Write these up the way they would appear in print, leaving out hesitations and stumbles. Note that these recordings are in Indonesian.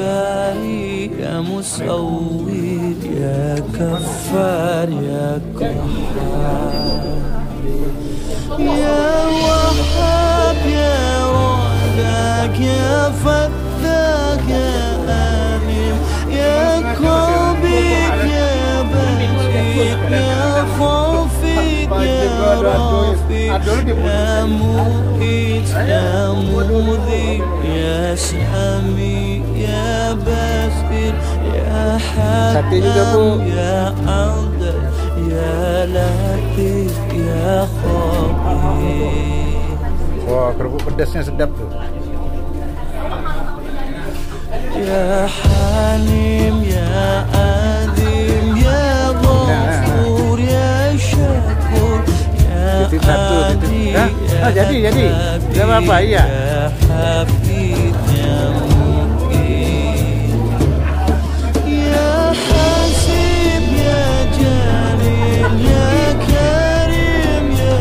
باري يا مصور يا كفار يا قهار يا وهاب يا رزاق يا فتاك يا أليم يا قابض يا بسيط يا خافض يا رافع يا مؤيد يا مذيب يا سامي يا باسل يا حكم يا عدل يا latif ya khabir. Wah, kerupuk pedasnya sedap tuh. Ya Halim ya Adim ya Ghafur ya Syakur ya Adi ya jadi enggak apa-apa iya. Ya Hafid ya Mu'in ya Hasib ya Jalil ya Karim ya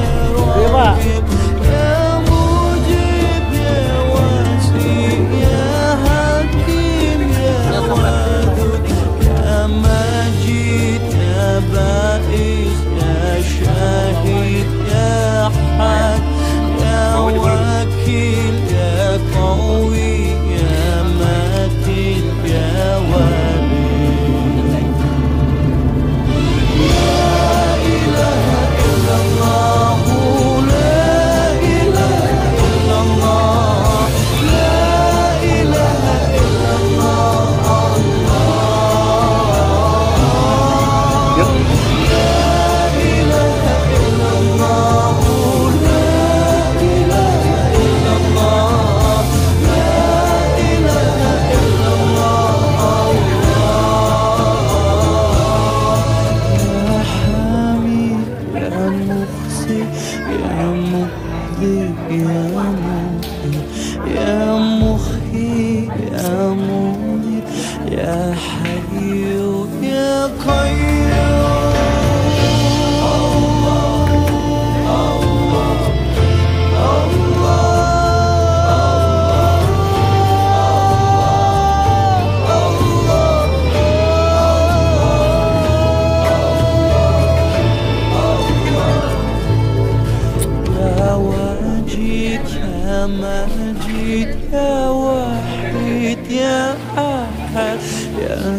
Rahim ya Mujib ya Wasi ya Hakim ya Wadud ya Majid ya Ba'is ya Syahid ya Had ya Wakil ya Qawi ya Matin ya Wali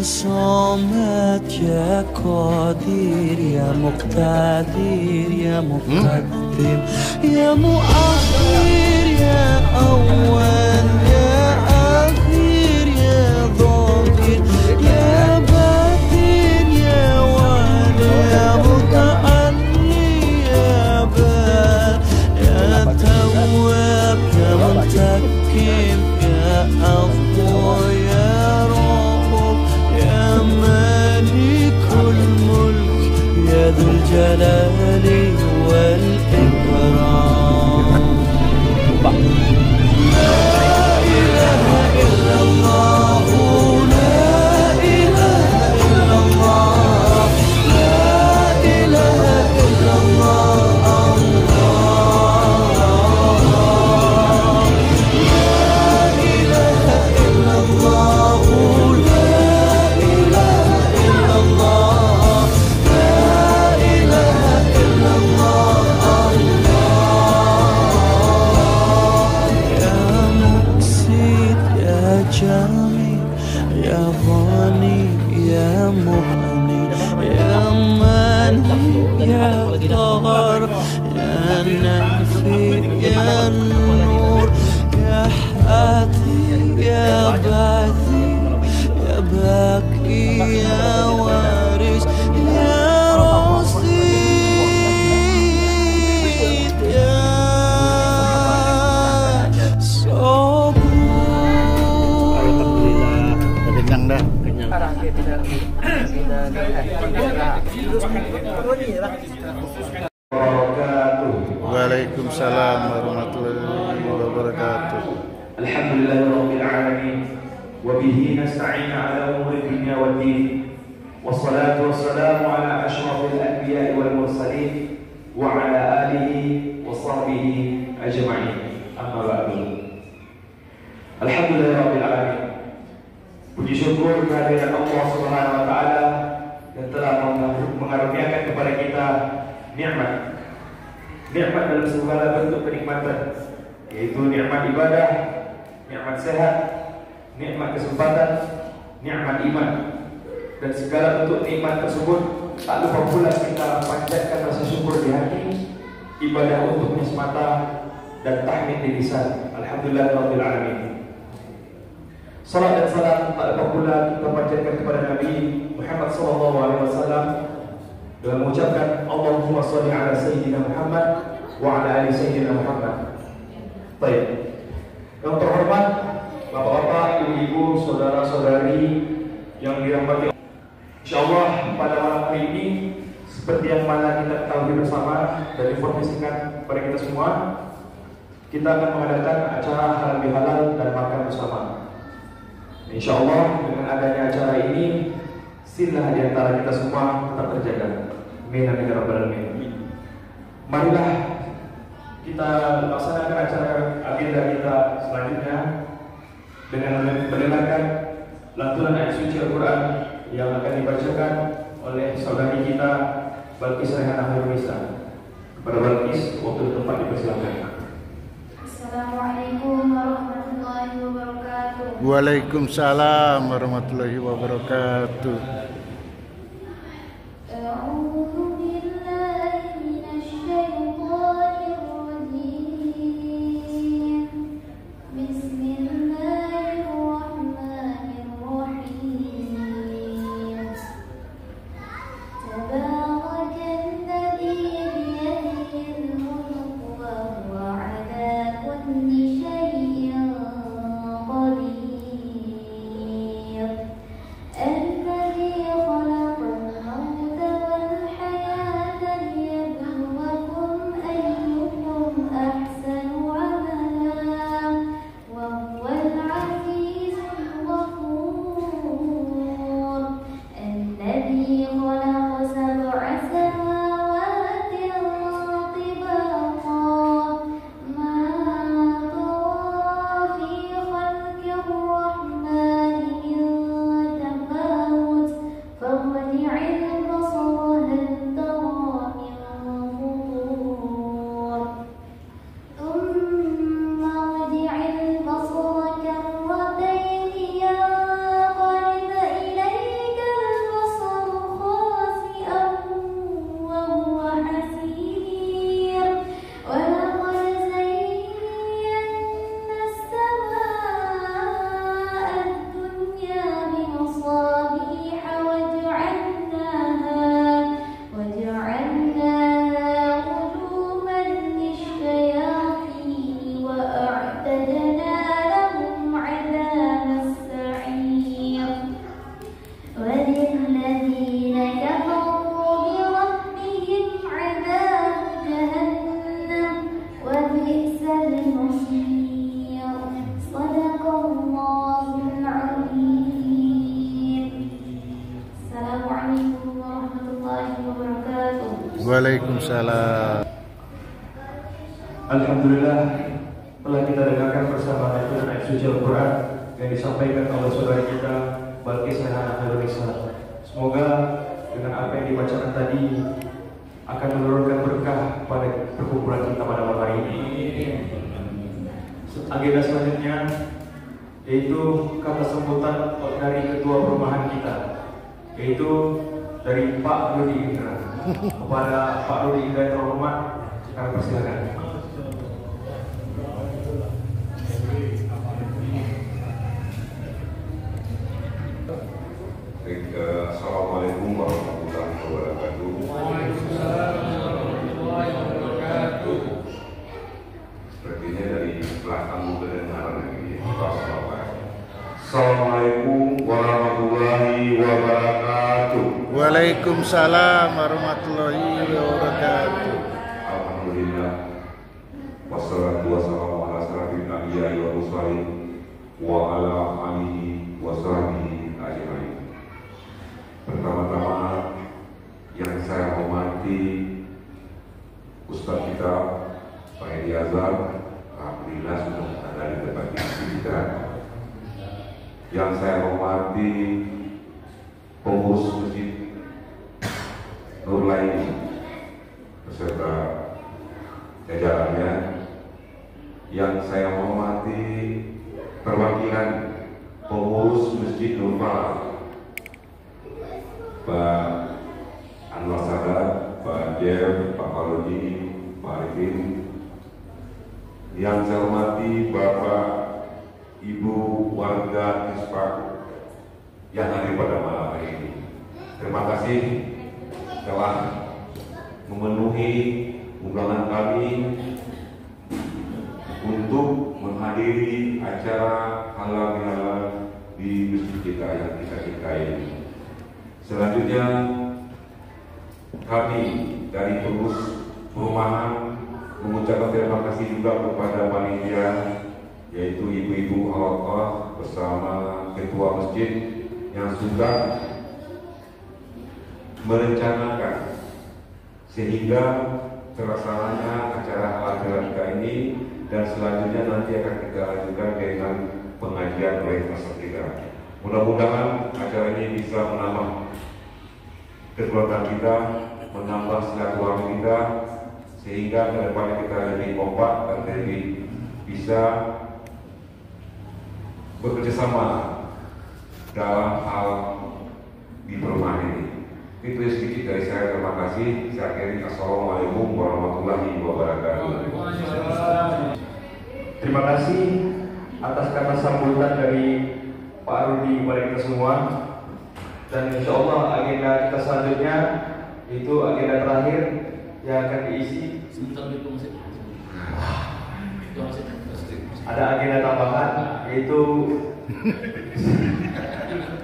Samad ya Qadir ya Muqtadir ya Muqaddim ya Muakhir ya Awwal ya Akhir ya Dhahir ya Batin ya Wali ya Muta'alli ya Bar ya Tawwab ya Muntakim ya Afwa ya مالك الملك يا ذو الجلال والإكرام لا إله إلا الله لا إله إلا الله لا إله إلا الله لا إله إلا الله يا غني يا مغني يا ماني يا قهر يا نافي يا نور يا حاتي يا باثي يا باكي يا وارث يا رصيد يا صبور. Kenyang dah. Waalaikumsalam warahmatullahi wabarakatuh. Alhamdulillahirabbil alamin wa bihi nasta'in ala umuri dunya waddin. Wassalatu wassalamu ala asyrafil anbiya'i wal mursalin wa ala alihi wa sahbihi ajma'in. Amma ba'du. Alhamdulillahirabbil alamin. Puji syukur kehadiran Allah Subhanahu wa taala yang telah mengaruniakan kepada kita nikmat. Nikmat dalam segala bentuk kenikmatan, yaitu nikmat ibadah, nikmat sehat, nikmat kesempatan, nikmat iman. Dan segala bentuk nikmat tersebut tak lupa pula kita panjatkan rasa syukur di hati, ibadah untuknya semata, dan tahmid di lisan. Alhamdulillahirabbil alamin. Salat dan salam tak lupa pula kita panjatkan kepada Nabi Muhammad sallallahu alaihi wasallam dengan mengucapkan Allahumma shalli ala sayyidina Muhammad wa ala ali sayyidina Muhammad. Baik. Yang terhormat Bapak-bapak, ibu-ibu, saudara-saudari yang dirahmati Allah. Insyaallah pada malam hari ini seperti yang mana kita ketahui bersama dan informasikan kepada kita semua, kita akan mengadakan acara halal bihalal dan makan bersama. Insyaallah dengan adanya acara ini, silah di antara kita semua tetap terjaga. Amin amin ya rabbal alamin. Marilah kita laksanakan acara agenda kita selanjutnya dengan mendengarkan lantunan ayat suci Al-Quran yang akan dibacakan oleh saudari kita Balqis Rehana Hairunisa. Kepada Balqis, waktu tempat dipersilakan. Assalamualaikum warahmatullahi wabarakatuh. Waalaikumsalam warahmatullahi wabarakatuh. Waalaikumsalam. Alhamdulillah telah kita dengarkan bersama ayat suci Al-Quran yang disampaikan oleh saudara kita Balqis Rehana Hairunisa. Semoga dengan apa yang dibacakan tadi akan menurunkan berkah pada perkumpulan kita pada malam hari ini. Agenda selanjutnya yaitu kata sambutan dari ketua perumahan kita, yaitu dari Pak Rudi Indra. Kepada Pak Rudi Indra yang terhormat, kami persilakan. Assalamualaikum warahmatullahi wabarakatuh. Waalaikumsalam warahmatullahi wabarakatuh. Sepertinya dari belakang kedengaran ini. Assalamualaikum warahmatullahi wabarakatuh. Waalaikumsalam warahmatullahi wabarakatuh. Alhamdulillah. Wassalatu wassalamu ala asyrafil anbiya'i wal mursalin wa ala alihi wa sahbihi ajmain. Pertama-tama yang saya hormati Ustaz kita Pak Edi Azhar, alhamdulillah sudah ada di tempat ini kita. Yang saya hormati hormati pengurus Masjid Nur Laini beserta jajarannya, yang saya hormati perwakilan pengurus Masjid Nur Falah, Pak Anwar Sadat, Pak Jeff, Pak Palodi, Pak Arifin, yang saya hormati Bapak Ibu warga Ispak yang hadir pada malam hari ini. Terima kasih telah memenuhi undangan kami untuk menghadiri acara halal bihalal di masjid kita yang kita cintai. Selanjutnya kami dari pengurus perumahan mengucapkan terima kasih juga kepada panitia, yaitu ibu-ibu Allah bersama ketua masjid yang sudah merencanakan sehingga terlaksananya acara halal bihalal kita ini, dan selanjutnya nanti akan kita lanjutkan dengan pengajian oleh masjid kita. Mudah-mudahan acara ini bisa menambah kekuatan kita, menambah silaturahmi kita, sehingga ke depannya kita lebih kompak dan lebih bisa bekerjasama dalam hal di perumahan ini. Itu sedikit dari saya. Terima kasih. Saya akhiri. Assalamualaikum warahmatullahi wabarakatuh. Terima kasih atas kata sambutan dari Pak Rudi kepada kita semua. Dan insya Allah agenda kita selanjutnya itu agenda terakhir yang akan diisi. Ada agenda tambahan, yaitu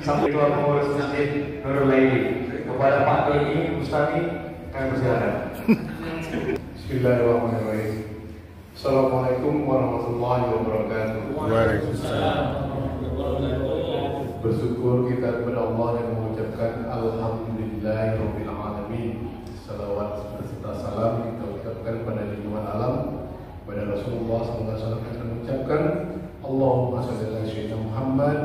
sampai ketua pengurus Masjid Nurul Laini. Kepada Pak Doni Ustami, kami persilakan. Bismillahirrahmanirrahim. Assalamualaikum warahmatullahi wabarakatuh. Waalaikumsalam. Bersyukur kita kepada Allah dan mengucapkan alhamdulillahirabbil alamin. Salawat serta salam kita ucapkan pada junjungan alam, pada Rasulullah SAW. Kita mengucapkan Allahumma shalli ala sayyidina Muhammad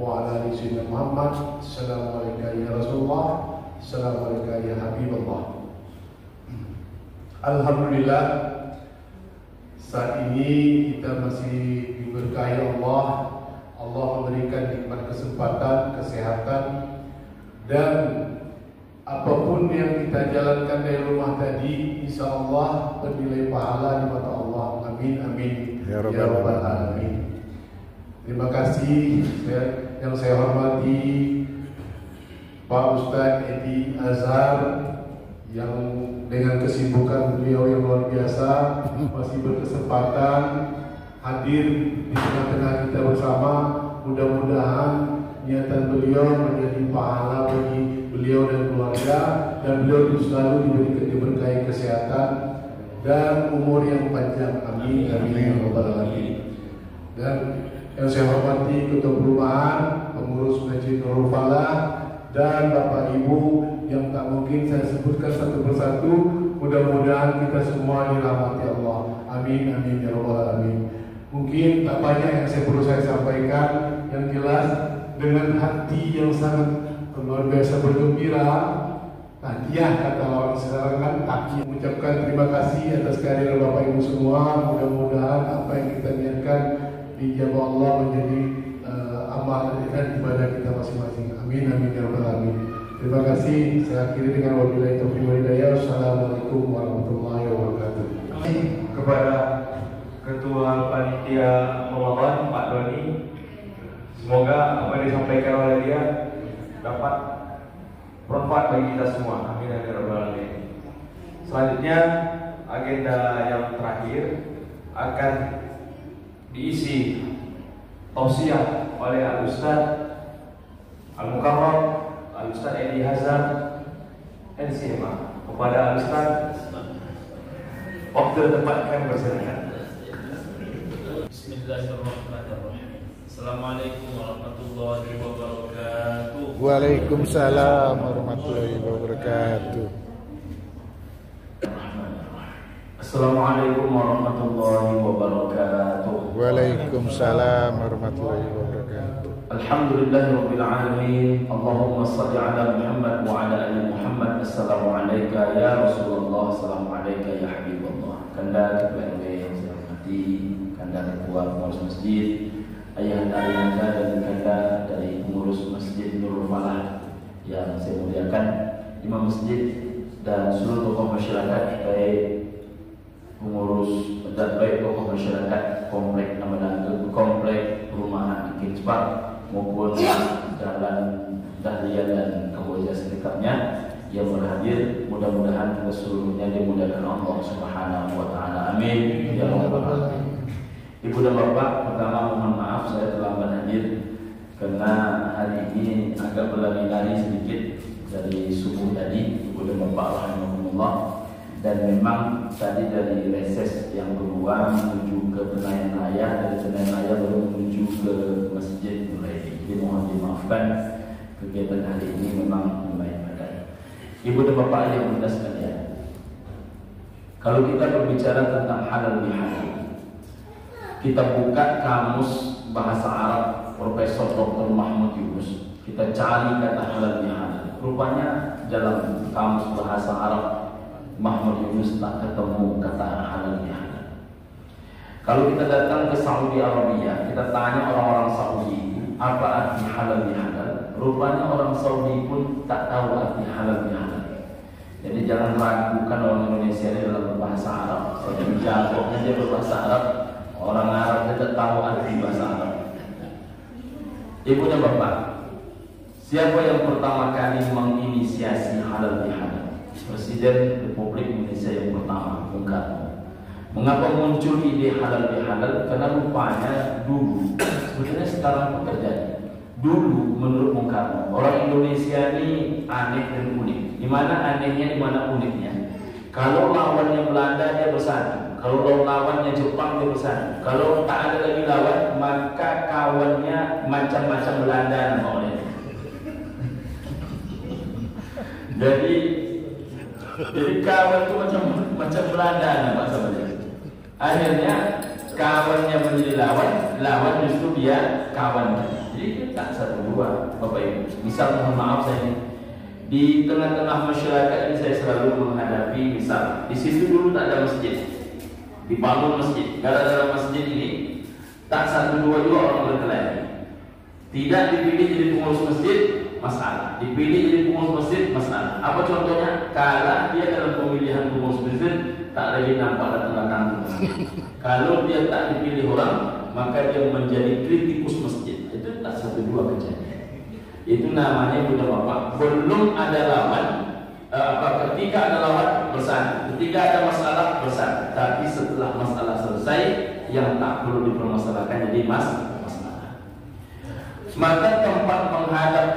wa ala ali sayyidina Muhammad. Assalamualaikum ya Rasulullah, assalamualaikum ya Habibullah. Alhamdulillah, saat ini kita masih diberkahi Allah. Allah memberikan nikmat kesempatan, kesehatan, dan apapun yang kita jalankan dari rumah tadi, insya Allah bernilai pahala di mata Allah. Amin, amin. Ya Rabbal Alamin. Terima kasih yang saya hormati Pak Ustadz Edi Azhar, yang dengan kesibukan beliau yang luar biasa masih berkesempatan hadir di tengah-tengah kita bersama. Mudah-mudahan niatan beliau menjadi pahala bagi beliau dan keluarga, dan beliau selalu diberkahi kesehatan dan umur yang panjang. Amin, amin ya rabbal alamin. Dan yang saya hormati ketua perumahan, pengurus Masjid Nurul Falah, dan Bapak Ibu yang tak mungkin saya sebutkan satu persatu. Mudah-mudahan kita semua dirahmati Allah. Amin, amin ya rabbal alamin. Mungkin tak banyak yang perlu saya sampaikan. Yang jelas dengan hati yang sangat luar biasa bergembira, takiyah kata orang sekarang kan, takiyah, mengucapkan terima kasih atas kehadiran Bapak Ibu semua. Mudah-mudahan apa yang kita niatkan dijabah Allah menjadi amal dan ibadah kita masing-masing. Amin, amin ya rabbal alamin. Terima kasih. Saya akhiri dengan wabillahi taufiq wal hidayah. Assalamualaikum warahmatullahi wabarakatuh. Kepada Ketua Panitia Ramadan Pak Doni, semoga apa yang disampaikan oleh dia dapat bermanfaat bagi kita semua. Amin ya rabbal alamin. Selanjutnya agenda yang terakhir akan diisi tausiah oleh Al-Ustaz Al-Mukarram Al-Ustaz Edi Hazar NCMA. Kepada Al-Ustaz, waktu tempat kami bersilakan. Bismillahirrahmanirrahim. Assalamualaikum warahmatullahi wabarakatuh. Waalaikumsalam warahmatullahi wabarakatuh. Assalamualaikum warahmatullahi wabarakatuh. Waalaikumsalam warahmatullahi wabarakatuh. Alhamdulillahirabbil alamin. Allahumma shalli ala Muhammad wa ala ali Muhammad. Assalamu alayka ya Rasulullah, assalamu alayka ya Habibullah. Kanda ketua RW yang saya hormati, kanda ketua pengurus masjid, ayahanda dan kanda dari pengurus masjid Nurul Falah yang saya muliakan, imam masjid dan seluruh tokoh masyarakat, baik pengurus dan baik tokoh masyarakat komplek komplek perumahan Ikin Cepat maupun jalan Dahlia dan Kamboja sekitarnya yang berhadir. Mudah-mudahan kita seluruhnya dimudahkan Allah Subhanahu wa taala. Amin ya rabbal alamin. Ibu dan Bapak, pertama mohon maaf saya terlambat hadir karena hari ini agak berlari-lari sedikit dari subuh tadi. Ibu dan Bapak rahimahumullah. Dan memang tadi dari reses yang kedua menuju ke Senayan Raya, dari Senayan Raya baru menuju ke Masjid Nuraini. Jadi mohon dimaafkan, kegiatan hari ini memang lumayan padat. Ibu dan Bapak yang mulia sekalian, kalau kita berbicara tentang halal bihalal, kita buka kamus bahasa Arab Profesor Dr. Mahmud Yunus, kita cari kata halal bihalal. Rupanya dalam kamus bahasa Arab Mahmud Yunus tak ketemu kata halal bihalal. Kalau kita datang ke Saudi Arabia, kita tanya orang-orang Saudi apa arti halal bihalal. Rupanya orang Saudi pun tak tahu arti halal bihalal. Jadi jangan ragukan orang Indonesia ini dalam berbahasa Arab. Saya jagonya dia berbahasa Arab, orang Arab tidak tahu arti bahasa Arab. Ibu dan Bapak, siapa yang pertama kali menginisiasi halal bihalal? Presiden Republik Indonesia yang pertama, Bung Karno. Mengapa muncul ide halal bihalal? Karena rupanya dulu, sebetulnya sekarang pun terjadi. Dulu menurut Bung Karno, orang Indonesia ini aneh dan unik. Di mana anehnya, di mana uniknya? Kalau lawannya Belanda dia bersatu, kalau lawannya Jepang dia bersatu. Kalau tak ada lagi lawan, maka kawannya macam-macam Belanda namanya. Jadi kawan itu macam Belanda nampak sahaja. Akhirnya kawannya menjadi lawan justru dia kawan. Jadi tak satu dua, Bapak Ibu. Misal mohon maaf saya di tengah-tengah masyarakat ini saya selalu menghadapi misal di situ dulu tak ada masjid, dibangun masjid. Gara-gara masjid ini tak satu dua juga orang berkelahi. Tidak dipilih jadi pengurus masjid, masalah. Dipilih jadi pengurus masjid, masalah. Apa contohnya? Kalau dia dalam pemilihan pengurus masjid tak lagi nampak datang-datang. Kalau dia tak dipilih orang, maka dia menjadi kritikus masjid. Itu tak satu dua kejadian. Itu namanya Bunda Bapak, belum ada lawan. Ketika ada lawan bersatu, ketika ada masalah bersatu. Tapi setelah masalah selesai, yang tak perlu dipermasalahkan jadi masalah. Maka tempat menghadap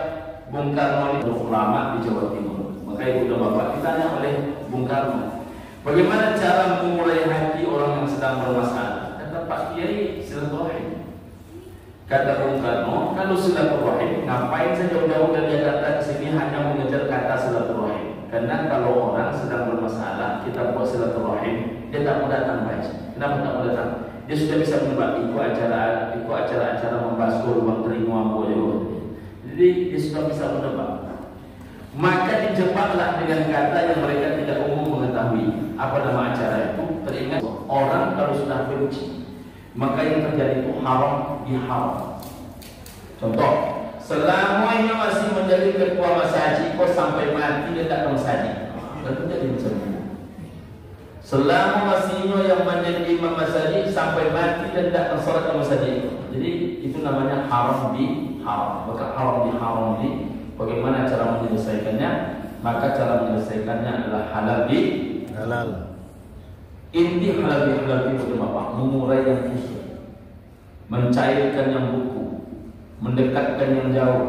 Bung Karno itu ulama di Jawa Timur. Maka Ibu dan Bapak ditanya oleh Bung Karno, bagaimana cara memulai hati orang yang sedang bermasalah? Kata Pak Kiai, silaturahim. Kata Bung Karno, kalau silaturahim, ngapain saya jauh-jauh dari Jakarta ke sini hanya mengejar kata silaturahim? Karena kalau orang sedang bermasalah, kita buat silaturahim, dia tak mau datang, Pak. Kenapa tak mau datang? Dia sudah bisa menebak ikut acara membahas ruang terima boleh. Jadi dia sudah bisa menebak. Maka dijebaklah dengan kata yang mereka tidak umum mengetahui. Apa nama acara itu? Teringat orang kalau sudah benci, maka yang terjadi itu haram diharam. Contoh, selama ini masih menjadi ketua masjid, kau sampai mati dia tak ke masjid. Tentu jadi macam itu. Selama masihnya yang menjadi imam masjid sampai mati dan tak tersolat ke masjid. Jadi itu namanya haram diharam. Maka haram diharam di bagaimana cara menyelesaikannya? Maka cara menyelesaikannya adalah halal bihalal. Inti halal bihalal itu Bapak, mengurai yang kusut, mencairkan yang beku, mendekatkan yang jauh,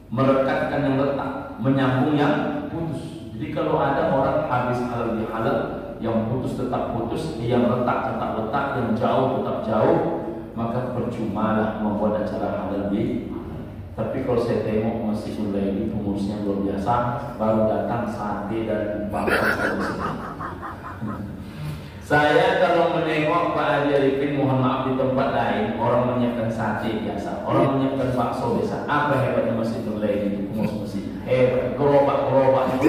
merekatkan yang retak, menyambung yang putus. Jadi kalau ada orang habis halal bihalal, yang putus tetap putus, yang retak tetap retak, yang jauh tetap jauh, maka percumalah membuat acara halal bihalal. Tapi kalau saya tengok Masjid Nuraini pengurusnya luar biasa, baru datang sate dan bakar. Saya kalau menengok Pak Haji Arifin, mohon maaf, di tempat lain orang menyiapkan sate biasa, orang menyiapkan bakso biasa. Apa hebatnya Masjid Nur Lain itu? Pengurus masjid hebat, gerobak-gerobak.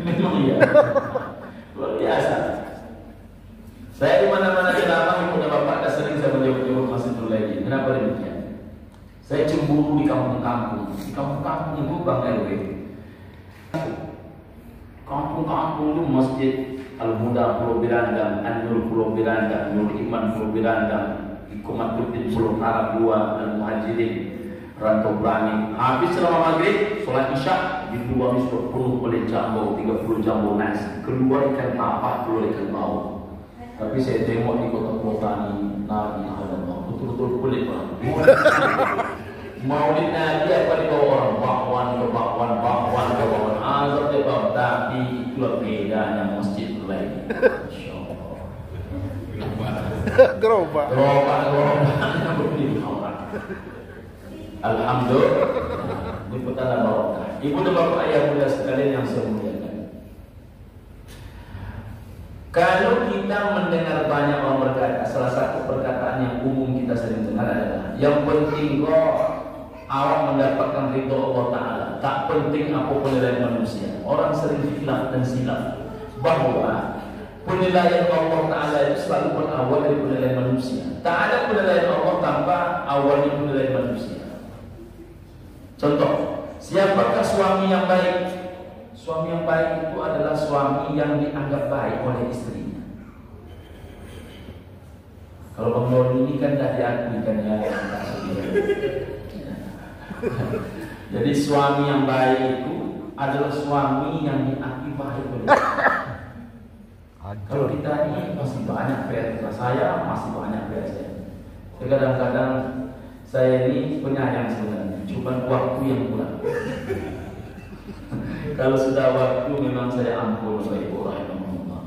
Memang iya, luar biasa. Saya di mana-mana ceramah punya bapak, sering saya menjawab Masjid Nur Lain. Kenapa demikian? Saya cemburu di kampung-kampung. Di kampung-kampung itu Bang RW, kampung-kampung itu Masjid Al-Huda Pulau Birandang, An-Nur Pulau Birandang, Nur Iman Pulau Birandang, Ikomatul Pulau Arab 2, Al-Muhajirin, Rantau Berani. Habis selama maghrib, sholat isya, di luar sudah penuh oleh jambu, 30 jambu nasi, keluar ikan papat, keluar ikan bau. Tapi saya tengok di kota-kota ini, Nabi Allah, betul-betul kulit orang. Maulid Nabi apa dibawa orang? Bakwan ke bakwan, bakwan ke bakwan, azab ke bakwan. Tapi itulah bedanya Masjid Nur Lain. Masya Allah. Gerobak. Alhamdulillah. Diputara barokah. Ibu dan bapak ayah muda sekalian yang saya muliakan. Kalau kita mendengar banyak orang berkata, salah satu perkataan yang umum kita sering dengar adalah yang penting kok awak mendapatkan ridho Allah Ta'ala, tak penting apa penilaian manusia. Orang sering khilaf dan silap bahwa penilaian Allah Ta'ala itu selalu berawal dari penilaian manusia. Tak ada penilaian Allah tanpa awalnya penilaian manusia. Contoh, siapakah suami yang baik? Suami yang baik itu adalah suami yang dianggap baik oleh istrinya. Kalau Bang Nur ini kan dah diakui kan ya. Jadi suami yang baik itu adalah suami yang diakui baik oleh istrinya. Kalau kita ini masih banyak PR, saya masih banyak PR saya. Kadang-kadang saya ini penyayang sebenarnya, cuma waktu yang kurang. Kalau sudah waktu memang saya ampun oleh Ibu rahimahullah.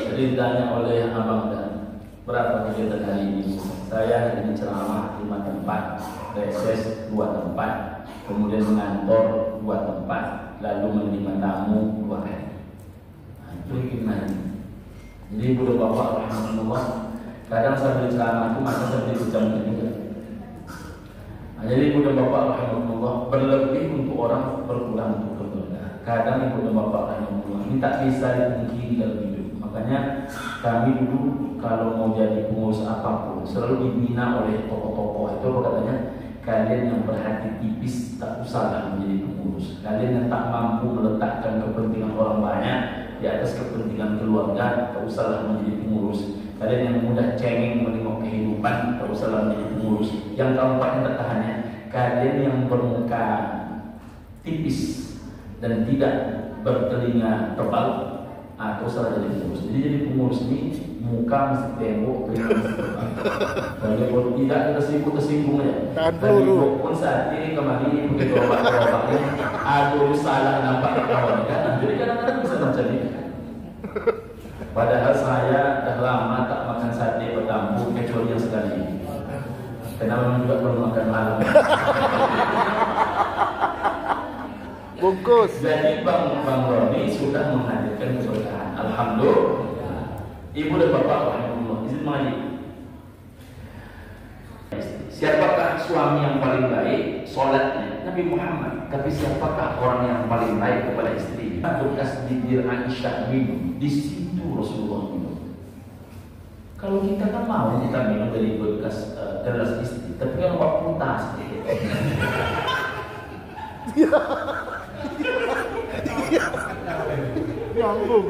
Jadi ditanya oleh Abang Dan, berapa kegiatan hari ini? Saya hari ini ceramah 5 tempat, reses 2 tempat, kemudian mengantor 2 tempat, lalu menerima tamu 2 hari. Nah, itu gimana? Jadi Ibu dan Bapak rahimahullah, kadang sambil ceramah itu maka sambil jam ketiga. Nah, jadi Ibu dan Bapak rahimahullah, berlebih untuk orang, berkurang untuk keluarga. Kadang Ibu dan Bapak rahimahullah, ini tak bisa dimungkiri dalam hidup. Makanya kami dulu kalau mau jadi pengurus apapun selalu dibina oleh tokoh-tokoh. Itu apa katanya? Kalian yang berhati tipis tak usahlah menjadi pengurus. Kalian yang tak mampu meletakkan kepentingan orang banyak di atas kepentingan keluarga, tak usahlah menjadi pengurus. Kalian yang mudah cengeng menengok kehidupan, tak usahlah menjadi pengurus. Yang keempat yang tertahannya, kalian yang bermuka tipis dan tidak bertelinga tebal, atau salah jadi pengurus. Jadi pengurus ini muka mesti tembok, telinga mesti tebal. Kalau tidak tersinggung aja. Tadi pun saat ini kemarin begitu obat-obatnya, aduh salah nampak kawan kan. Jadi kadang-kadang bisa terjadi. Padahal saya dah lama tak makan sate bertampung kecuali yang sekali ini. Kenapa juga belum makan malam? Bungkus. Jadi Bang Roni sudah menghadirkan keberkahan. Alhamdulillah. Ibu dan Bapak rahimahullah, izin mengaji. Siapakah suami yang paling baik? Solatnya Nabi Muhammad. Tapi siapakah orang yang paling baik kepada istri? Bekas bibir Aisyah minum, di situ Rasulullah minum. Kalau kita kan mau kita minum dari bekas gelas istri, tapi kan waktu tas. Nyambung.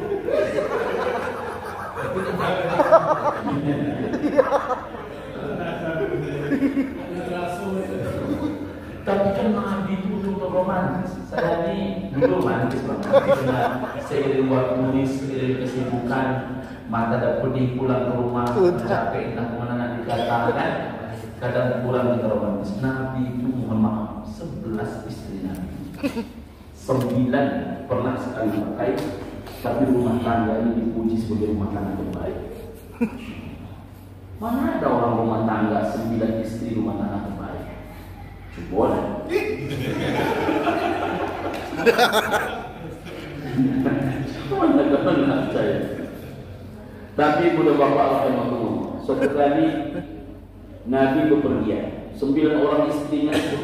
Tapi kan Nabi itu betul romantis. Saya ini dulu romantis banget. Seiring waktu, seiring kesibukan, mata dah pedih pulang ke rumah, capek entah kemana nak dikatakan. Kadang pulang kita romantis. Nabi itu mohon maaf 11 istri Nabi. 9 pernah sekali pakai, tapi rumah tangga ini dipuji sebagai rumah tangga terbaik. Mana ada orang rumah tangga 9 istri rumah tangga terbaik? Boleh. Benar saya. Tapi Buddha Bapak rahimahullah, suatu kali Nabi bepergian, 9 orang istrinya itu.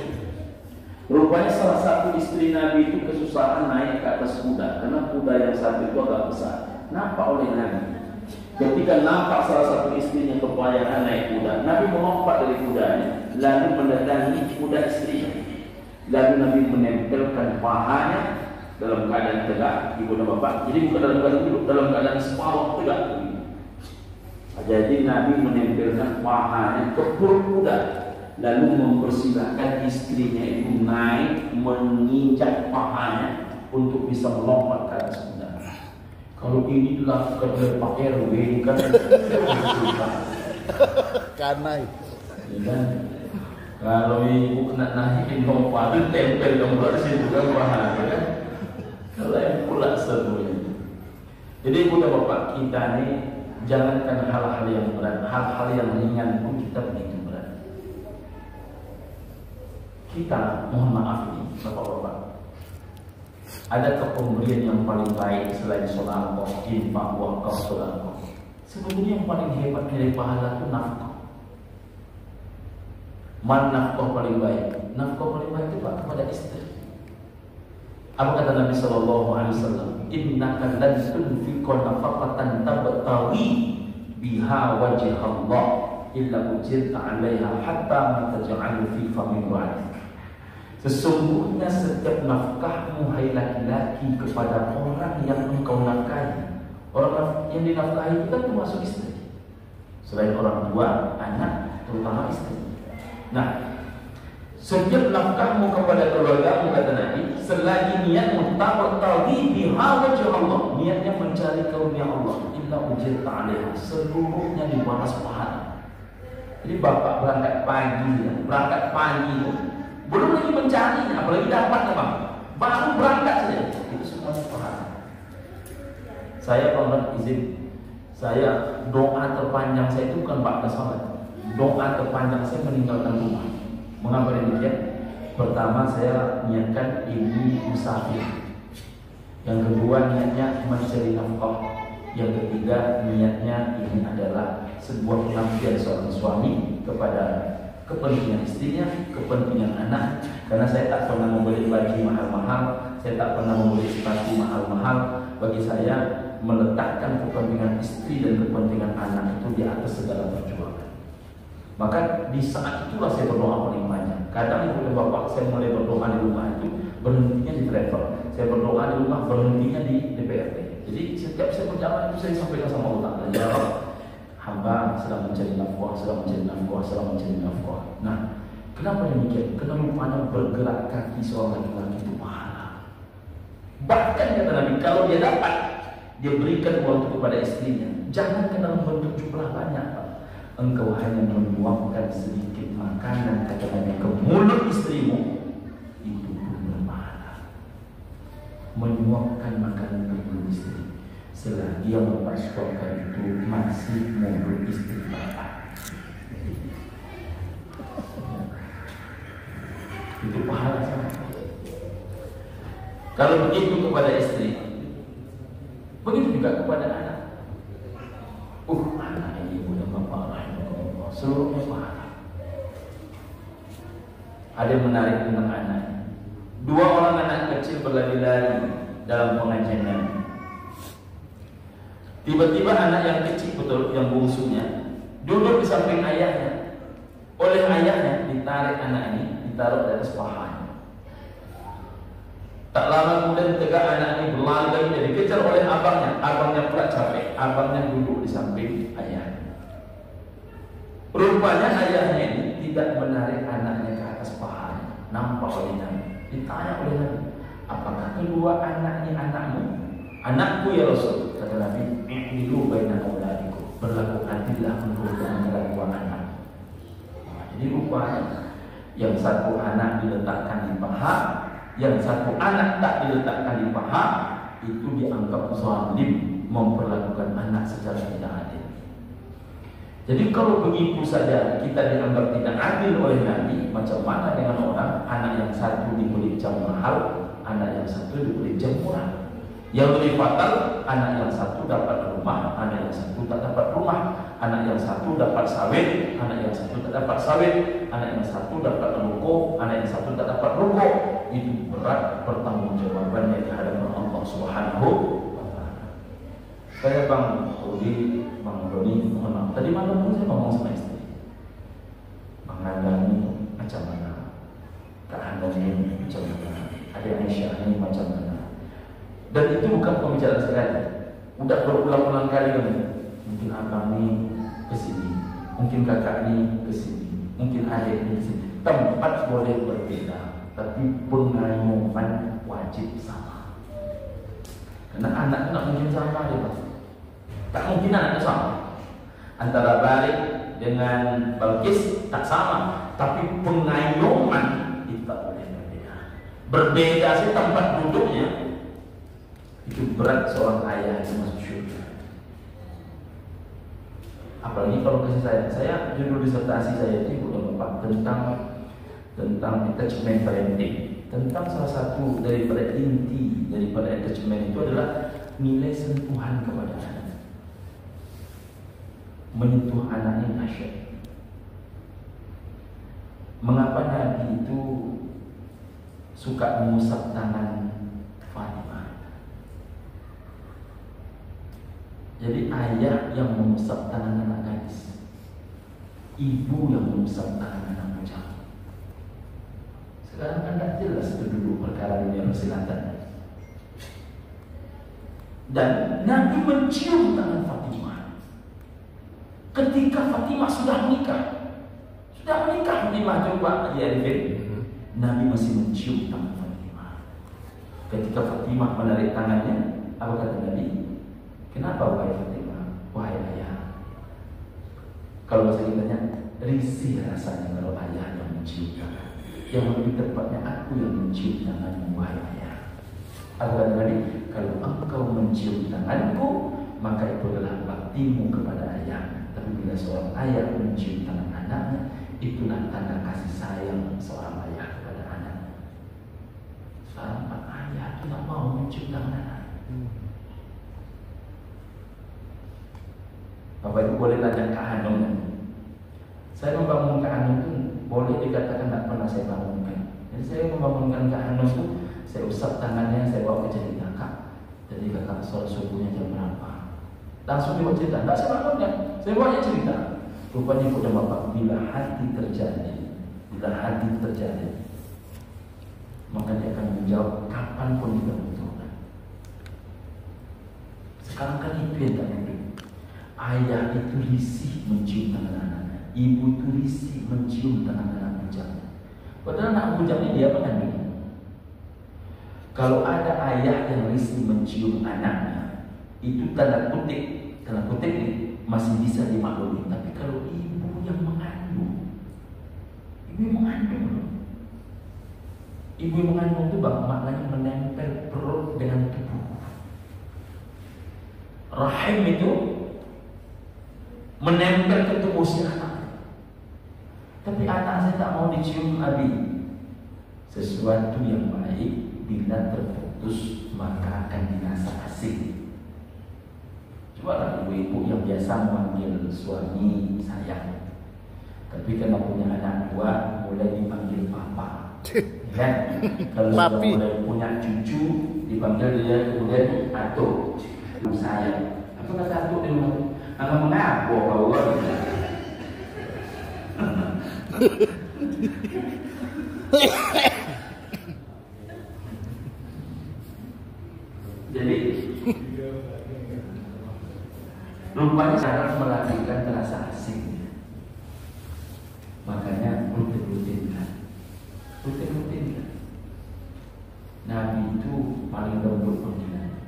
Rupanya salah satu istri Nabi itu kesusahan naik ke atas kuda, karena kuda yang satu itu agak besar. Nampak oleh Nabi. Ketika nampak salah satu istrinya kepayahan naik kuda, Nabi melompat dari kudanya, lalu mendatangi kuda istrinya. Lalu Nabi menempelkan pahanya dalam keadaan tegak di kuda bapak. Jadi bukan dalam keadaan duduk, dalam keadaan separuh tegak. Jadi Nabi menempelkan pahanya ke perut kuda, lalu mempersilahkan istrinya itu naik menginjak pahanya untuk bisa melompat ke atas kuda. Kalau ini dilakukan oleh Pak RW kan Kanai. ya, kalau ibu kena naikin lompat tempel gambar situ kan bahaya kan. Kalau yang pula semuanya. Jadi Bunda Bapak, kita ini jangankan hal-hal yang berat, hal-hal yang ringan pun kita begitu berat. Kita mohon maaf nih Bapak-bapak, adakah pemberian yang paling baik selain sedekah, infak, wakaf, sedekah? Sebetulnya yang paling hebat dari pahala itu nafkah. Mana nafkah paling baik? Nafkah paling baik itu Pak kepada istri. Apa kata Nabi Sallallahu Alaihi Wasallam? Innaka lan tunfiqa nafaqatan tabtawi biha wajh Allah illa ujirta 'alaiha hatta ma taj'alu fi fami ra'atik. Sesungguhnya setiap nafkahmu hai laki-laki kepada orang yang engkau nafkahi. Orang yang dinafkahi itu kan termasuk istri. Selain orang tua, anak, terutama istri. Nah, setiap nafkahmu kepada keluargamu kata Nabi, selagi niatmu tabtawi biha wajh Allah, niatnya mencari karunia Allah, illa ujirta 'alaiha, seluruhnya dibalas pahala. Jadi bapak berangkat pagi, belum lagi mencari, apalagi dapatnya bang, baru berangkat saja, itu semuanya pahala. Saya pernah izin, saya doa terpanjang saya itu bukan ba'da salat, doa terpanjang saya meninggalkan rumah. Mengapa demikian? Pertama saya niatkan ini musafir, yang kedua niatnya mencari nafkah, yang ketiga niatnya ini adalah sebuah pengabdian seorang suami kepada kepentingan istrinya, kepentingan anak. Karena saya tak pernah membeli baju mahal-mahal, saya tak pernah membeli sepatu mahal-mahal. Bagi saya meletakkan kepentingan istri dan kepentingan anak itu di atas segala perjuangan. Maka di saat itulah saya berdoa paling banyak. Kadang ibu dan bapak saya mulai berdoa di rumah itu berhentinya di travel, saya berdoa di rumah berhentinya di DPRD. Jadi setiap saya berjalan itu saya sampaikan sama Allah, ya Allah, hamba sedang mencari nafkah. Nah, kenapa demikian? Karena rupanya bergerak kaki seorang laki-laki itu pahala. Bahkan kata Nabi, kalau dia dapat, dia berikan uang itu kepada istrinya. Jangan dalam bentuk jumlah banyak, Pak. Engkau hanya menuangkan sedikit makanan kata Nabi ke mulut istrimu, itu pun berpahala. Menuangkan makanan ke mulut istri, selagi yang mempersoalkan itu masih mulut istri bapak, itu pahala sama. Kalau begitu kepada istri, begitu juga kepada anak. Anak ini udah bapak rahimahullah, seluruhnya pahala. Ada yang menarik tentang anak. 2 orang anak kecil berlari-lari dalam pengajian Nabi. Tiba-tiba anak yang kecil betul, yang bungsunya, duduk di samping ayahnya. Oleh ayahnya ditarik anak ini, ditaruh di atas pahanya. Tak lama kemudian tegak anak ini berlari lagi dan dikejar oleh abangnya. Abangnya pula capek, abangnya duduk di samping ayahnya. Rupanya ayahnya ini tidak menarik anaknya ke atas pahanya. Nampak oleh Nabi. Ditanya oleh Nabi, apakah kedua anak ini anakmu? Anakku ya Rasul. Kata Nabi, i'dilu baina auladikum, berlaku adillah menurut antara 2 anak. Jadi rupanya yang satu anak diletakkan di paha, yang satu anak tak diletakkan di paha, itu dianggap zalim, memperlakukan anak secara tidak adil. Jadi kalau begitu saja kita dianggap tidak adil oleh Nabi, macam mana dengan orang anak yang satu dibeli jam mahal, anak yang satu diberi jemuran. Yang lebih fatal, anak yang satu dapat rumah, anak yang satu tak dapat rumah. Anak yang satu dapat sawit, anak yang satu tak dapat sawit. Anak yang satu dapat ruko, anak yang satu tak dapat ruko. Itu berat pertanggungjawabannya di hadapan Allah Subhanahu wa Ta'ala. Saya Bang Rudi, Bang Roni, mohon maaf. Tadi malam pun saya ngomong sama istri. Bang Andani macam mana? Kak Handani macam mana? Adik Aisyah ini macam mana? Dan itu bukan pembicaraan sekali. Udah berulang-ulang kali kan. Mungkin abang ni ke sini, mungkin kakak ni ke sini, mungkin adik ni ke sini. Tempat boleh berbeda, tapi pengayuman wajib sama. Karena anak tak mungkin sama dia. Tak mungkin anak sama. Antara Balik dengan Balkis tak sama, tapi pengayuman itu tak boleh berbeda. Berbeda sih tempat duduknya. Itu berat seorang ayah yang masuk syurga. Apalagi kalau kasih saya judul disertasi saya itu udah Bapak tentang attachment parenting. Tentang salah satu daripada inti daripada attachment itu adalah nilai sentuhan kepada anak. Menyentuh anak yang asyik. Mengapa Nabi itu suka mengusap tangan Fatimah? Jadi ayah yang mengusap tangan anak gadis, ibu yang mengusap tangan anak bujang. Sekarang kan tak jelas itu dulu perkara dunia persilatan. Dan Nabi mencium tangan Fatimah ketika Fatimah sudah menikah. Sudah menikah Fatimah, coba ya Nabi masih mencium tangan Fatimah. Ketika Fatimah menarik tangannya, apa kata Nabi? Kenapa wahai Fatimah? Wahai ayah. Kalau bahasa kitanya, risih rasanya kalau ayah yang mencium tangan. Yang lebih tepatnya aku yang mencium tanganmu wahai ayah. Apa kata Nabi? Kalau engkau mencium tanganku, maka itu adalah baktimu kepada ayah. Tapi bila seorang ayah mencium tangan anaknya, itulah tanda kasih sayang seorang ayah kepada anak. Seorang ayah itu tak mau mencium tangan anak. Bapak Ibu boleh tanya Kak Hanum. Saya membangun Kak Hanum itu boleh dikatakan tak pernah saya bangunkan. Jadi saya membangunkan Kak Hanum itu, saya usap tangannya, saya bawa ke cerita Kak. Jadi kakak sholat subuhnya jam berapa? Langsung dia cerita, tak saya bangunkan. Saya bawa cerita. Rupanya kepada Bapak, bila hati terjadi, maka dia akan menjawab kapanpun kita butuhkan. Sekarang kan itu yang tak ada. Ayah itu risih mencium tangan anaknya, ibu itu risih mencium tangan anak bujangnya. Padahal anak bujangnya dia mengandung. Kalau ada ayah yang risih mencium anaknya, itu tanda kutip ini masih bisa dimaklumi. Tapi kalau ibu yang mengandung, ibu yang mengandung itu maknanya menempel perut dengan tubuh. Rahim itu menempel ke tubuh si anak. Tapi anak saya tak mau dicium Abi. Sesuatu yang baik bila terputus maka akan dirasa asing. Coba lah ibu-ibu yang biasa memanggil suami sayang, tapi kalau punya anak dua mulai dipanggil papa. Kan? Kalau sudah mulai punya cucu dipanggil dia kemudian atuk, sayang. Apa kata atuk dia? Anak mengapa kau? Jadi rupanya cara melakukan terasa asing. Makanya rutin-rutinkan. Nabi itu paling lembut panggilan.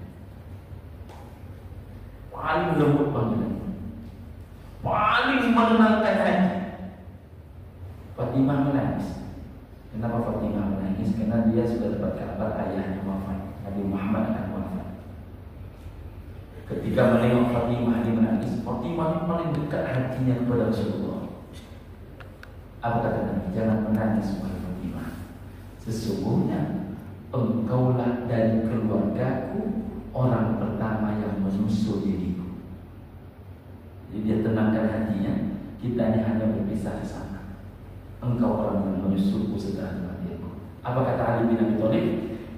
Paling menenangkan hati. Fatimah menangis. Kenapa Fatimah menangis? Karena dia sudah dapat kabar ayahnya wafat. Nabi Muhammad akan wafat. Ketika menengok Fatimah dia menangis. Fatimah ini paling dekat hatinya kepada Rasulullah. Apa kata Nabi? Jangan menangis wahai Fatimah. Sesungguhnya engkaulah dari keluargaku orang pertama yang menyusul diriku. Jadi dia tenangkan hatinya, kita ini hanya berpisah di sana. Engkau orang yang menyusulku setelah kematianku. Apa kata Ali bin Abi Thalib?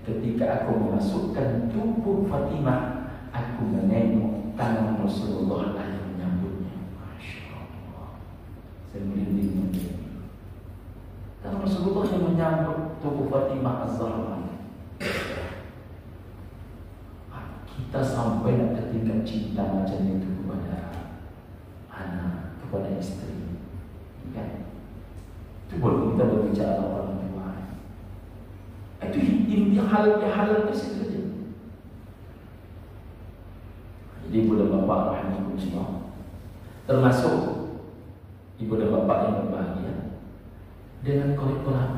Ketika aku memasukkan tubuh Fatimah, aku menengok tangan Rasulullah yang menyambutnya. Masya Allah, saya merinding. Tangan Rasulullah yang menyambut tubuh Fatimah Az-Zahra. Kita sampai ke tingkat cinta macam itu kepada anak, kepada istri, kan? Itu baru kita berbicara orang tua. Itu inti halal itu saja. Jadi ibu dan bapak rahimahullah, termasuk ibu dan bapak yang berbahagia dengan kurikulum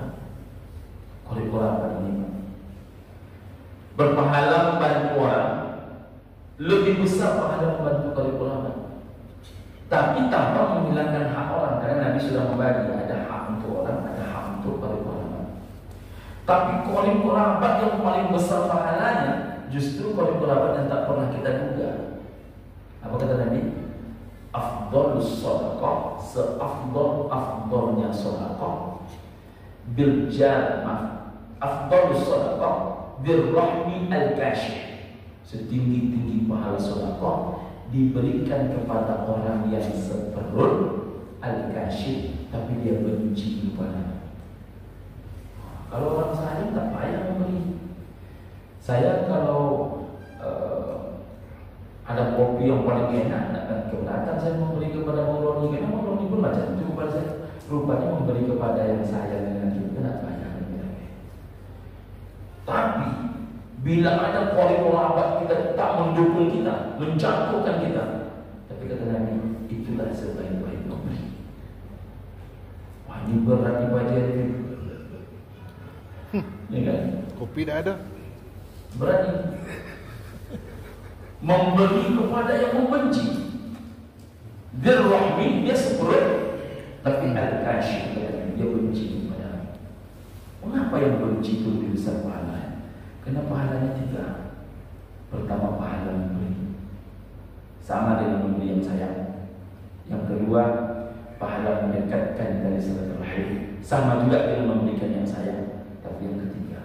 ini, berpahala membantu orang lebih besar pahala membantu kurikulum, tapi tanpa menghilangkan hak orang, karena Nabi sudah membagi ada hak untuk orang, ada hak untuk kurikulum. Tapi kurikulum yang paling besar pahalanya justru kurikulum yang tak pernah kita duga. Apa kata Nabi? Afdhalus shadaqah, seafdhalnya shadaqah bil jar, afdhalus shadaqah bil rahmi al-kashif. Setinggi-tinggi pahala sedekah diberikan kepada orang yang seperut al-kashif, tapi dia benci kepadanya. Kalau orang saya tak payah memberi. Saya kalau ada kopi yang paling enak, tak keberatan saya memberi kepada Mauloni, karena Mauloni pun macam itu kepada saya. Rupanya memberi kepada yang saya dengan itu tak payah memberi. Tapi bila ada kurikulum kita tak mendukung kita, menjatuhkan kita, tapi kata Nabi, itulah sebaik-baik memberi. Wah, ini berat dibaca itu. Ya kan? Kopi dah ada. Berani memberi kepada yang membenci. Dirrahmi, dia seperut, tapi al-kashif, dia benci kepada. Mengapa yang benci itu lebih besar pahalanya? Karena pahalanya tiga. Pertama, pahala memberi, sama dengan memberi yang sayang. Yang kedua, pahala mendekatkan dari silaturahim, sama juga dengan memberikan yang sayang. Tapi yang ketiga,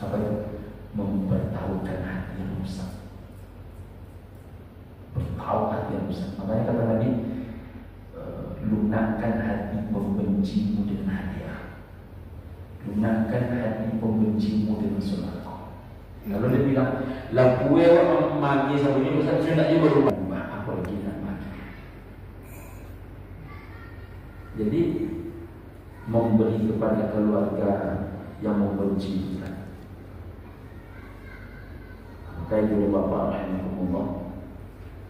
apa itu? Memberitahukan hati yang rusak. Beritahu hati yang rusak. Makanya kata Nabi, lunakkan hati pembencimu dengan hadiah, lunakkan hati pembencimu dengan sedekah. Lalu dia bilang, lah kue orang mati sampai ini Ustaz sudah dia berubah. Apa lagi nak mati? Jadi memberi kepada keluarga yang membenci kita. Maka ibu bapak rahimahumullah,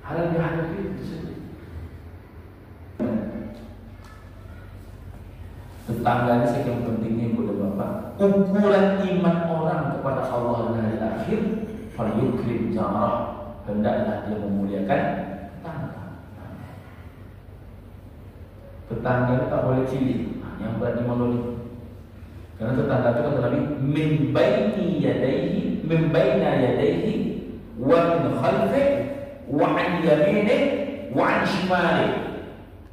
hal yang dihadapi itu saja. Tetangganya sekian pentingnya ibu dan bapak. Ukuran iman orang kepada Allah dan hari akhir, falyukrim jarah, hendaklah dia memuliakan tetangga. Tetangga itu tak boleh pilih, yang berani menolong. Karena tetangga itu kata Nabi, min baina yadayhi wa min khalfihi wa an yaminihi wa an shimalihi.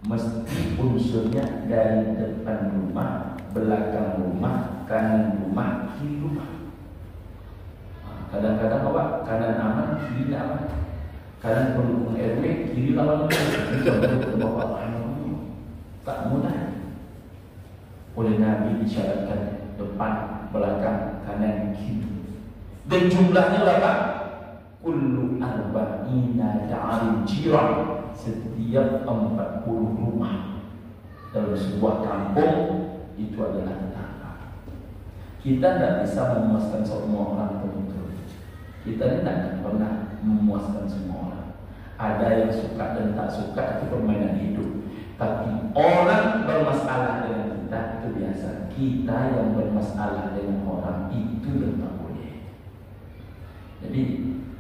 Mesti unsurnya dari depan rumah, belakang rumah, kanan rumah, kiri rumah. Kadang-kadang apa? Kanan aman, kiri tak aman. Kanan pendukung RW, kiri lawan tak mudah. Oleh Nabi disyaratkan depan, belakang, kanan, kiri. Dan jumlahnya berapa? Kullu arba'ina da'arin jiran. Setiap 40 rumah dalam sebuah kampung itu adalah tetangga. Kita tidak bisa memuaskan semua orang betul. Kita tidak akan pernah memuaskan semua orang. Ada yang suka dan tak suka, itu permainan hidup. Tapi orang bermasalah dengan kita itu biasa. Kita yang bermasalah dengan orang itu yang tak boleh. Jadi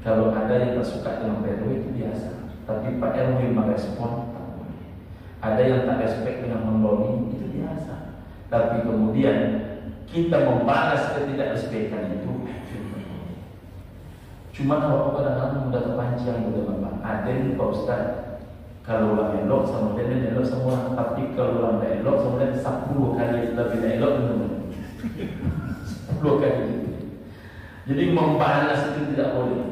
kalau ada yang tak suka dengan PRW itu biasa. Tapi Pak RW merespon, tak boleh. Ada yang tak respect dengan menolongi, itu biasa. Tapi kemudian kita membalas ketidakrespekan itu. Cuma kalau kadang-kadang mudah terpancing mudah Bapak. Ada yang Pak Ustaz, kalau orang elok sama dia elok semua, tapi kalau orang tidak elok sama dia 10 kali lebih tidak elok teman-teman. 10 kali. Jadi membalas itu tidak boleh.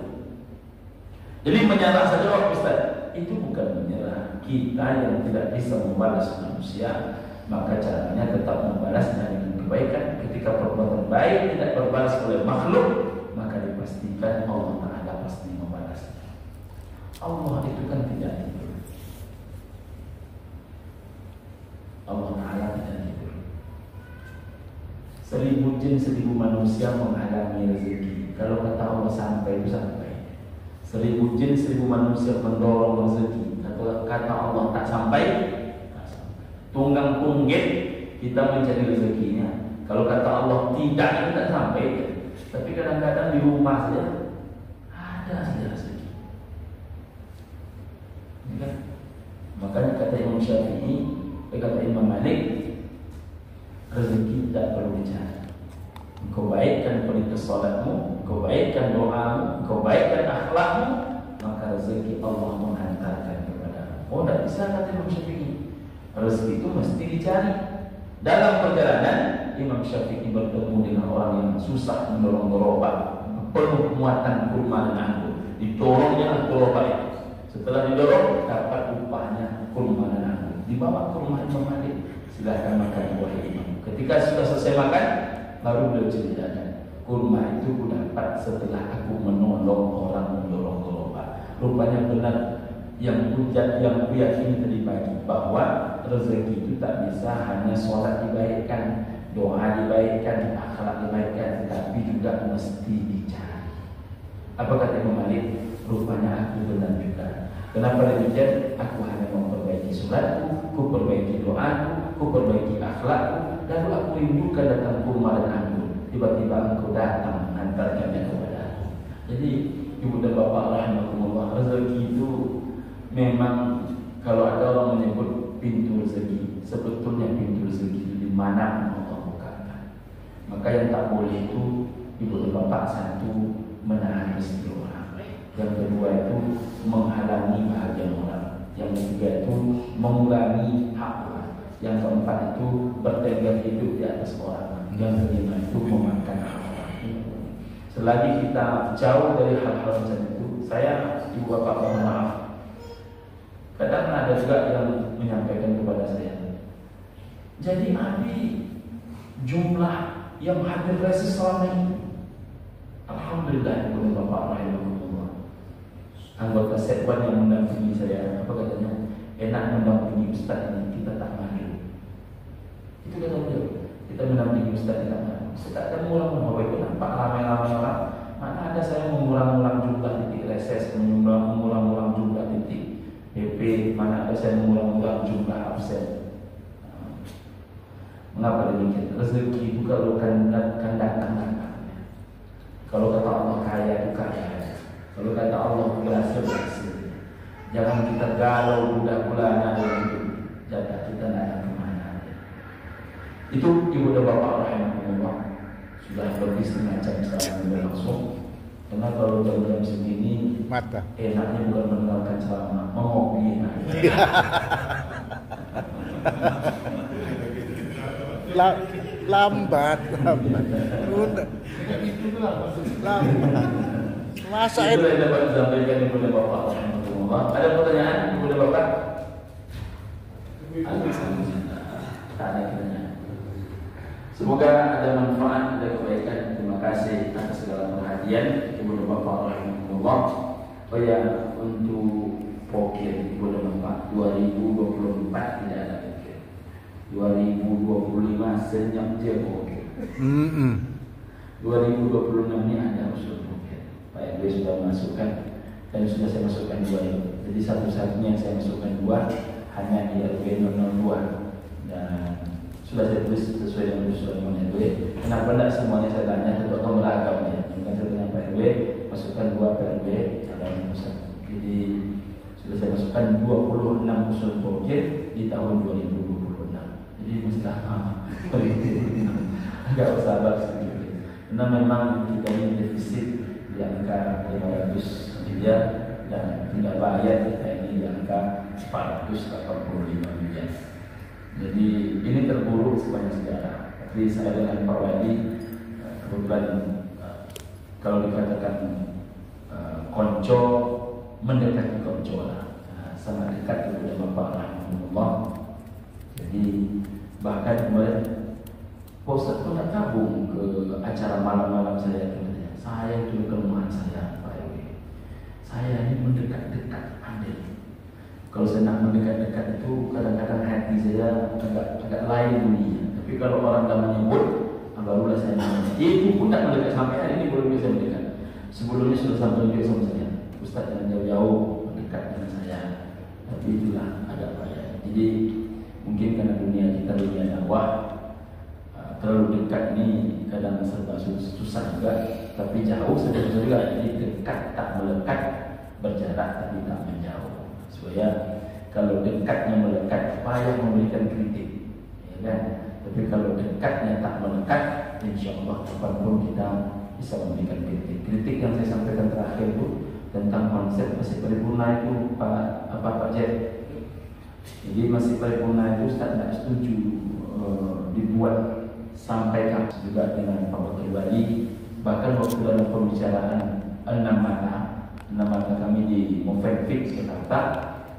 Jadi menyerah saja Pak Ustaz, itu bukan menyerah. Kita yang tidak bisa membalas manusia, maka caranya tetap membalas dengan kebaikan. Ketika perbuatan baik tidak berbalas oleh makhluk, maka dipastikan Allah Ta'ala pasti membalas. Allah itu kan tidak tidur. Allah Ta'ala tidak tidur. 1000 jin 1000 manusia menghalangi rezeki. Kalau kata Allah sampai itu sampai. 1000 jin 1000 manusia mendorong rezeki. Kalau kata Allah tak sampai, tunggang punggit kita mencari rezekinya. Kalau kata Allah tidak, itu tak sampai. Tapi kadang-kadang di rumah saja ada saja rezeki. Ya. Makanya kata Imam Syafi'i, kata Imam Malik, rezeki tak perlu dicari. Engkau baikkan kualitas salatmu, engkau baikkan doamu, engkau baikkan akhlakmu, maka rezeki Allah menghantarkan kepadamu. Oh, tidak bisa kata Imam Syafi'i. Rezeki itu mesti dicari. Dalam perjalanan Imam Syafi'i bertemu dengan orang yang susah mendorong gerobak, penuh muatan kurma dan anggur. Didorongnya gerobak itu. Setelah didorong, dapat upahnya kurma dan anggur. Dibawa ke rumah Imam Malik, silahkan makan buah imam. Ketika sudah selesai makan, baru beliau ceritakan, kurma itu ku dapat setelah aku menolong orang mendorong gerobak. Rupanya benar yang ku yakini tadi pagi, bahwa rezeki itu tak bisa hanya sholat dibaikkan, doa dibaikkan, akhlak dibaikkan, tapi juga mesti dicari. Apa kata Imam Malik? Rupanya aku benar juga. Kenapa demikian? Aku hanya memperbaiki sholatku, ku perbaiki doaku, ku perbaiki akhlakku, lalu aku rindukan datang kurma dan anggur. Tiba-tiba engkau datang mengantarkannya kepada aku. Jadi ibu dan bapak rahimahumullah, rezeki itu memang kalau ada orang menyebut pintu rezeki, sebetulnya pintu rezeki itu di mana Allah bukakan. Maka yang tak boleh itu ibu dan bapak, satu, menahan rezeki orang. Yang kedua itu menghalangi bahagia orang. Yang ketiga itu mengurangi hak orang. Yang keempat itu bertengger hidup di atas orang. Yang kelima itu memakan hak orang. Selagi kita jauh dari hal-hal macam itu, saya ibu bapak mohon maaf. Kadang ada juga yang menyampaikan kepada saya, jadi Abi jumlah yang hadir reses selama ini, alhamdulillah ibu dan bapak rahimahullah. Anggota sekwan yang mendampingi saya, apa katanya, enak mendampingi ustaz ini, kita tak malu. Itu kata beliau, kita mendampingi ustaz tidak malu. Ustaz kan murah-murah, itu nampak ramai-ramai orang. Mana ada saya mengulang-ulang jumlah titik reses, mengulang-ulang jumlah titik PP, mana ada saya mengulang-ulang jumlah absen. Mengapa demikian? Rezeki itu kalau kan datang. Kalau kata Allah kaya itu kaya. Kalau kata Allah berhasil. Jangan kita galau budak-budak dalam hidup. Jaga kita nak kemana. Itu ibu dan bapak rahimahullah, sudah lebih setengah jam sekarang berlangsung. Karena kalau jam-jam segini mata enaknya bukan mendengarkan ceramah, mengopi. lambat. Masa itu itu yang dapat disampaikan ibu dan bapak rahimahullah. Ada pertanyaan ibu dan bapak? Tak ada kiranya. Semoga ada manfaat, ada kebaikan. Terima kasih atas segala perhatian ibu dan bapak rahimahullah. Oh ya, untuk pokir ibu dan bapak 2024 tidak ada pokir. 2025 senyap je pokir. 2026 ini ada usul pokir. Pak RW sudah masukkan dan sudah saya masukkan 2. Jadi satu-satunya yang saya masukkan 2 hanya di RW 002 dan sudah saya tulis sesuai dengan usulan RW. Kenapa tidak semuanya saya tanya untuk meragamnya? Maka saya tanya Pak RW, masukkan 2 Pak RW dalam usul. Jadi sudah saya masukkan 26 usul pokir di tahun 2026. Jadi mustahil. Enggak usah bahas gitu. Karena memang kita ini defisit di angka 500 miliar dan tidak bayar kita ini di angka 485 miliar. Jadi ini terburuk sepanjang sejarah. Tapi saya dengan Pak Wadi kebetulan kalau dikatakan konco mendekati konco lah, sangat dekat kepada Bapak rahimahullah. Jadi bahkan kemarin Pak Ustaz pun nak gabung ke acara malam-malam saya. Saya itu kelemahan saya Pak Ewi. Saya ini mendekat-dekat pandai. Kalau saya nak mendekat-dekat itu kadang-kadang hati saya agak lain bunyinya. Tapi kalau orang dah menyebut, barulah saya namanya. Itu pun tak mendekat sampai hari ini belum bisa mendekat. Sebelumnya sudah sampai juga sama saya. Ustaz jangan jauh-jauh mendekat dengan saya. Tapi itulah ada apa ya. Jadi mungkin karena dunia kita dunia dakwah, terlalu dekat ini kadang serba susah juga. Tapi jauh sedang juga. Jadi dekat tak melekat, berjarak tapi tak menjauh. Supaya kalau dekatnya melekat, payah memberikan kritik, ya kan? Tapi kalau dekatnya tak melekat, insya Allah kapanpun kita bisa memberikan kritik. Kritik yang saya sampaikan terakhir itu tentang konsep masih paripurna itu Pak Jet. Jadi masih paripurna itu Ustaz tidak setuju dibuat sampaikan juga dengan Pak Wakil Wali. Bahkan waktu dalam pembicaraan 6 mata kami di Movement Fix Jakarta,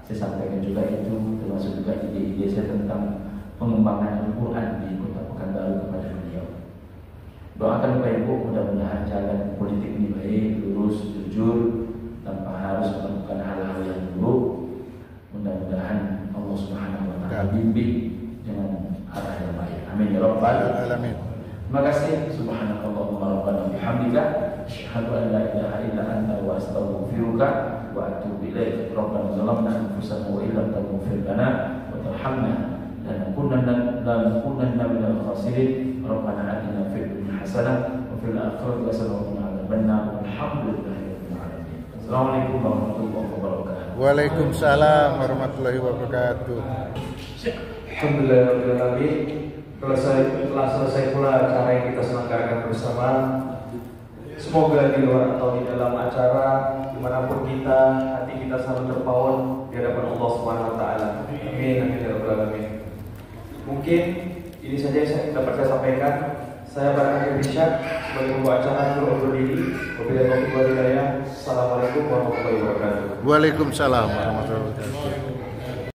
saya sampaikan juga itu, termasuk juga ide-ide saya tentang pengembangan Al-Quran di Kota Pekanbaru kepada beliau. Doakan Bapak Ibu, mudah-mudahan jalan politik ini baik, lurus, jujur, tanpa harus melakukan hal-hal yang buruk. Mudah-mudahan Allah Subhanahu wa Ta'ala bimbing dengan arah yang baik. Amin ya rabbal alamin. Terima kasih. Subhanakallahumma rabbana bihamdika asyhadu an la ilaha illa anta wa astaghfiruka wa atubu ilaik. Rabbana zalamna anfusana wa illam taghfir lana wa tarhamna lanakunanna minal khasirin. Rabbana atina fid dunya hasanah wa fil akhirati hasanah wa qina adzabannar. Walhamdulillahi rabbil alamin. Assalamualaikum warahmatullahi wabarakatuh. Waalaikumsalam warahmatullahi wabarakatuh. Alhamdulillah. Telah selesai pula acara yang kita selenggarakan bersama. Semoga di luar atau di dalam acara, dimanapun kita, hati kita selalu terpaut di hadapan Allah Subhanahu Wa Taala. Amin, amin ya rabbal alamin. Mungkin ini saja yang dapat saya sampaikan. Saya Barakah Irsyad sebagai pembawa acara undur diri. Wabillahi taufiq wal hidayah. Assalamualaikum warahmatullahi wabarakatuh. Waalaikumsalam warahmatullahi wabarakatuh.